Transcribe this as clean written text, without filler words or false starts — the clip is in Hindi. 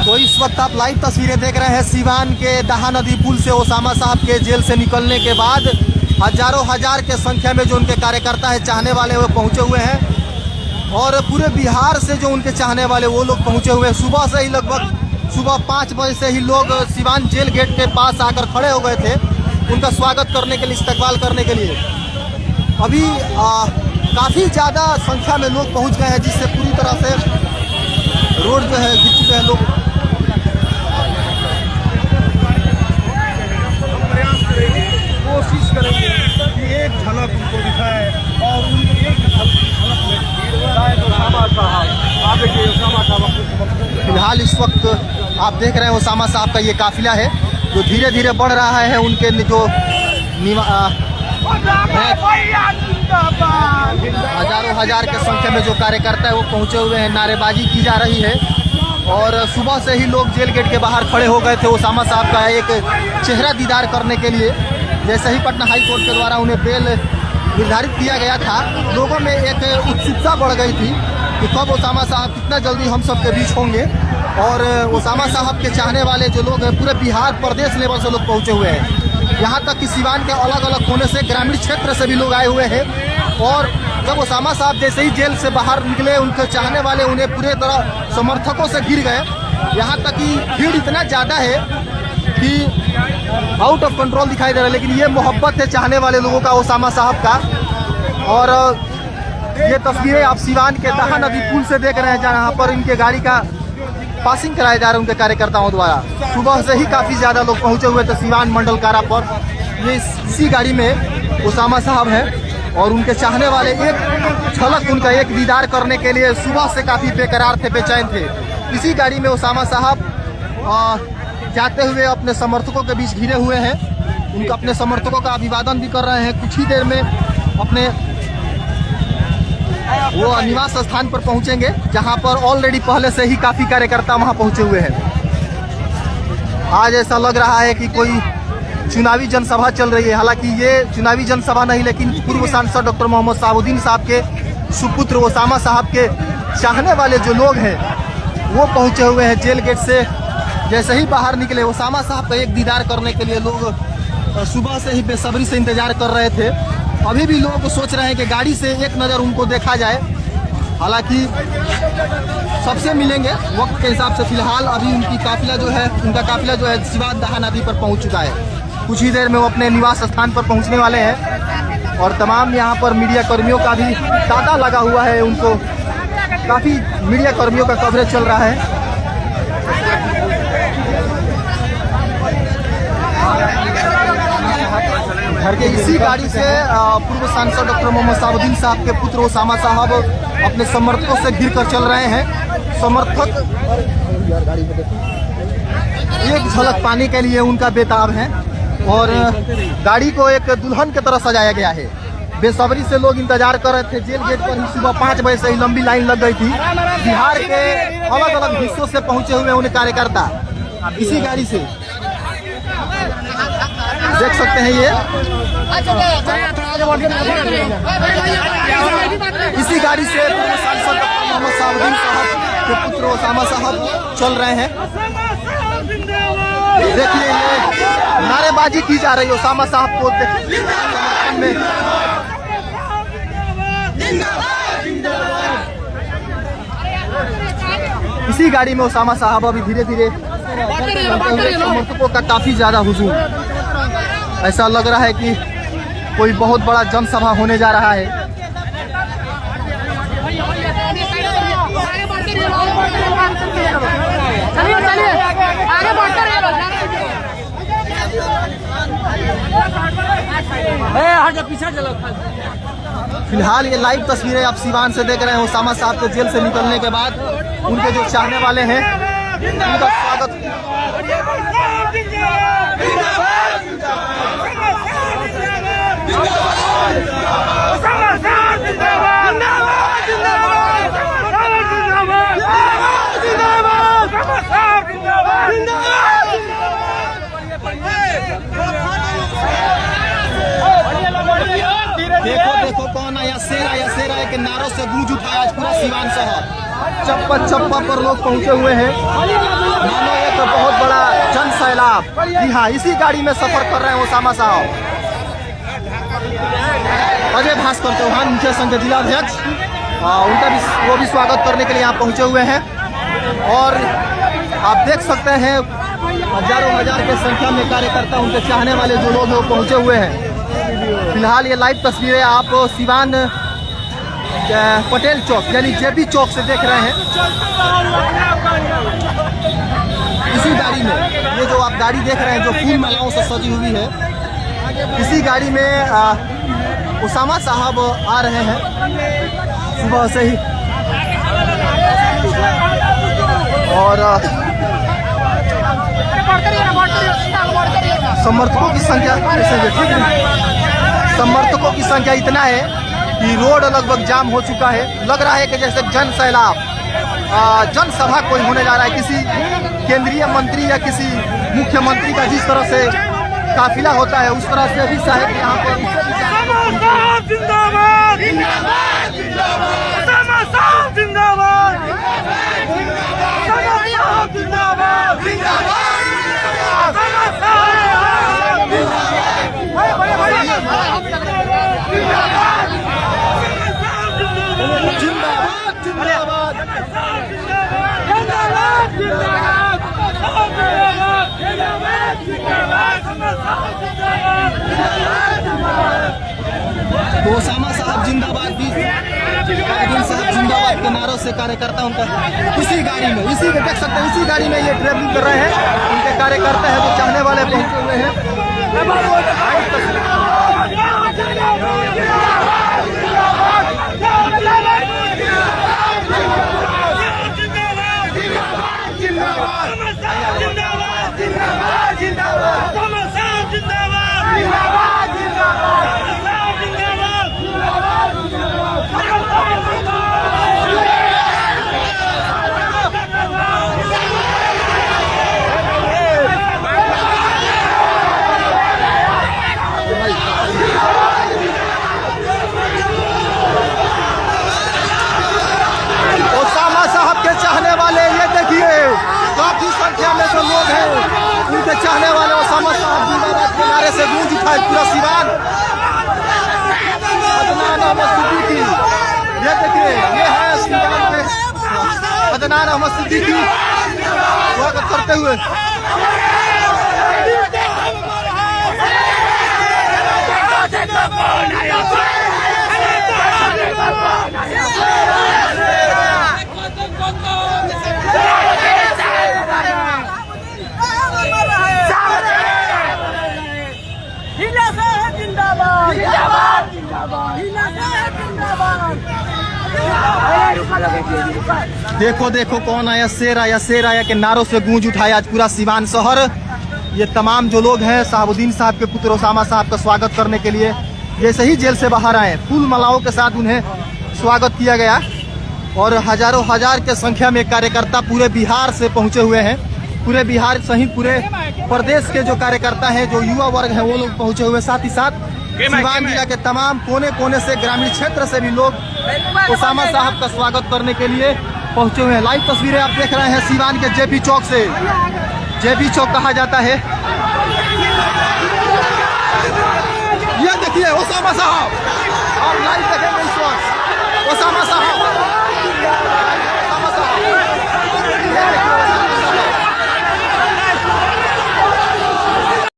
तो इस वक्त आप लाइव तस्वीरें देख रहे हैं सीवान के दाहा नदी पुल से ओसामा साहब के जेल से निकलने के बाद हजारों हजार के संख्या में जो उनके कार्यकर्ता है, चाहने वाले वो पहुंचे हुए हैं और पूरे बिहार से जो उनके चाहने वाले वो लोग पहुंचे हुए हैं। सुबह से ही लगभग सुबह 5 बजे से ही लोग सीवान जेल गेट के पास आकर खड़े हो गए थे उनका स्वागत करने के लिए, इस्तकबाल करने के लिए। अभी काफ़ी ज़्यादा संख्या में लोग पहुँच गए हैं, जिससे पूरी तरह से रोड जो है घिर चुके हैं लोग। कोशिश करेंगे कि एक झलक उनको दिखाए और उनकी एक झलक में फिलहाल इस वक्त आप देख रहे हैं ओसामा साहब का ये काफिला है जो धीरे धीरे बढ़ रहा है। उनके जो हजारों हजार के संख्या में जो कार्यकर्ता है वो पहुंचे हुए हैं, नारेबाजी की जा रही है और सुबह से ही लोग जेल गेट के बाहर खड़े हो गए थे ओसामा साहब का एक चेहरा दीदार करने के लिए। जैसे ही पटना हाई कोर्ट के द्वारा उन्हें बेल निर्धारित किया गया था, लोगों में एक उत्सुकता बढ़ गई थी कि कब ओसामा साहब कितना जल्दी हम सब के बीच होंगे। और ओसामा साहब के चाहने वाले जो लोग हैं पूरे बिहार प्रदेश लेवल से लोग पहुंचे हुए हैं, यहाँ तक कि सीवान के अलग अलग कोने से ग्रामीण क्षेत्र से भी लोग आए हुए हैं। और जब ओसामा साहब जैसे ही जेल से बाहर निकले, उनके चाहने वाले उन्हें पूरे तरह समर्थकों से घिर गए। यहाँ तक कि भीड़ इतना ज़्यादा है कि आउट ऑफ कंट्रोल दिखाई दे रहा है, लेकिन ये मोहब्बत है चाहने वाले लोगों का ओसामा साहब का। और ये तस्वीरें आप सीवान के दाहा नदी पुल से देख रहे हैं, जहाँ पर इनके गाड़ी का पासिंग कराया जा रहा है उनके कार्यकर्ताओं द्वारा। सुबह से ही काफ़ी ज़्यादा लोग पहुँचे हुए थे सीवान मंडल कारा पर। ये इसी गाड़ी में ओसामा साहब हैं और उनके चाहने वाले एक झलक, उनका एक दीदार करने के लिए सुबह से काफ़ी बेकरार थे, बेचैन थे। इसी गाड़ी में ओसामा साहब जाते हुए अपने समर्थकों के बीच घिरे हुए हैं। उनका अपने समर्थकों का अभिवादन भी कर रहे हैं। कुछ ही देर में अपने वो निवास स्थान पर पहुंचेंगे, जहां पर ऑलरेडी पहले से ही काफ़ी कार्यकर्ता वहां पहुंचे हुए हैं। आज ऐसा लग रहा है कि कोई चुनावी जनसभा चल रही है। हालांकि ये चुनावी जनसभा नहीं, लेकिन पूर्व सांसद डॉक्टर मोहम्मद साबुद्दीन साहब के सुपुत्र ओसामा साहब के चाहने वाले जो लोग हैं वो पहुंचे हुए हैं जेल गेट से। जैसे ही बाहर निकले ओसामा साहब का एक दीदार करने के लिए लोग सुबह से ही बेसब्री से इंतजार कर रहे थे। अभी भी लोग सोच रहे हैं कि गाड़ी से एक नज़र उनको देखा जाए। हालांकि सबसे मिलेंगे वक्त के हिसाब से। फिलहाल अभी उनका काफिला जो है सीवान दाहा नदी पर पहुंच चुका है। कुछ ही देर में वो अपने निवास स्थान पर पहुंचने वाले हैं और तमाम यहाँ पर मीडिया कर्मियों का भी तांता लगा हुआ है। उनको काफ़ी मीडिया कर्मियों का कवरेज चल रहा है। घर के इसी गाड़ी से पूर्व सांसद डॉक्टर मोहम्मद साबुद्दीन साहब के पुत्र ओसामा साहब अपने समर्थकों से घिर कर चल रहे हैं। समर्थक एक झलक पाने के लिए उनका बेताब है और गाड़ी को एक दुल्हन की तरह सजाया गया है। बेसब्री से लोग इंतजार कर रहे थे। जेल गेट पर ही सुबह 5 बजे से ही लंबी लाइन लग गई थी। बिहार के अलग अलग हिस्सों से पहुंचे हुए उन्हें कार्यकर्ता इसी गाड़ी से देख सकते हैं। ये इसी गाड़ी से सांसद डॉक्टर मोहम्मद साबुद्दीन साहब के पुत्र ओसामा साहब चल रहे हैं। देखिए ये नारेबाजी की जा रही है ओसामा साहब को में। इसी गाड़ी में ओसामा साहब अभी धीरे धीरे समर्थकों का काफी ज्यादा हुजूम। ऐसा लग रहा है कि कोई बहुत बड़ा जनसभा होने जा रहा है। फिलहाल ये लाइव तस्वीरें आप सीवान से देख रहे हैं। ओसामा साहब के जेल से निकलने के बाद उनके जो चाहने वाले हैं उनका स्वागत। देखो देखो कौन आया, शेर आया के नारों से गूंज उठा आज पूरा सीवान शहर। चप्पा चप्पा पर लोग पहुंचे हुए हैं। साहब, जी हाँ, इसी गाड़ी में सफर कर रहे हैं ओसामा साहब। अजय भास्कर चौहान मुख्य संघ के जिलाध्यक्ष, उनका भी वो भी स्वागत करने के लिए यहाँ पहुँचे हुए हैं। और आप देख सकते हैं हजारों हजार के संख्या में कार्यकर्ता, उनके चाहने वाले जो लोग हैं वो पहुँचे हुए हैं। फिलहाल ये लाइव तस्वीरें आप सिवान पटेल चौक यानी जेपी चौक से देख रहे हैं। इसी गाड़ी में, ये जो आप गाड़ी देख रहे हैं जो फूल मालाओं से सजी हुई है, इसी गाड़ी में ओसामा साहब आ रहे हैं सुबह से ही। और समर्थकों की संख्या, ठीक है, समर्थकों की संख्या इतना है कि रोड लगभग जाम हो चुका है। लग रहा है कि जैसे जन सैलाब, जनसभा कोई होने जा रहा है, किसी केंद्रीय मंत्री या किसी मुख्यमंत्री का जिस तरह से काफिला होता है उस तरह से भी साहब यहाँ पर तो ओसामा साहब जिंदाबाद भी, साहब जिंदाबाद के नारों से कार्यकर्ता उनका इसी गाड़ी में, इसी में देख सकते हैं, इसी गाड़ी में ये ट्रैवलिंग कर रहे हैं। उनके कार्यकर्ता है जो चाहने वाले पहुंचे हुए हैं। ओसामा साहब के चाहने वाले ये देखिए काफी संख्या में जो लोग हैं, उनके चाहने वाले ओसामा साहब जिंदाबाद के नारे से गूंज उठाए पूरा सिवान। अदनान अहमद सिद्दीकी, ये देखिए, ये है सिवान के अदनान अहमद सिद्दीकी स्वागत करते हुए। देखो देखो कौन आया, शेर आया, शेर आया के नारों से गूंज उठाया आज पूरा सिवान शहर। ये तमाम जो लोग हैं शहाबुद्दीन साहब के पुत्र ओसामा साहब का स्वागत करने के लिए जैसे ही जेल से बाहर आए, फूल मालाओं के साथ उन्हें स्वागत किया गया। और हजारों हजार के संख्या में कार्यकर्ता पूरे बिहार से पहुंचे हुए हैं। पूरे बिहार सहित पूरे प्रदेश के जो कार्यकर्ता हैं, जो युवा वर्ग हैं, वो लोग पहुंचे हुए। साथ ही साथ सिवान जिला के तमाम कोने कोने से, ग्रामीण क्षेत्र से भी लोग ओसामा साहब का स्वागत करने के लिए पहुंचे हुए हैं। लाइव तस्वीरें आप देख रहे हैं सिवान के जेपी चौक से। जेपी चौक कहा जाता है। ये देखिए ओसामा साहब, आप लाइव देखेंगे इस वक्त ओसामा साहब।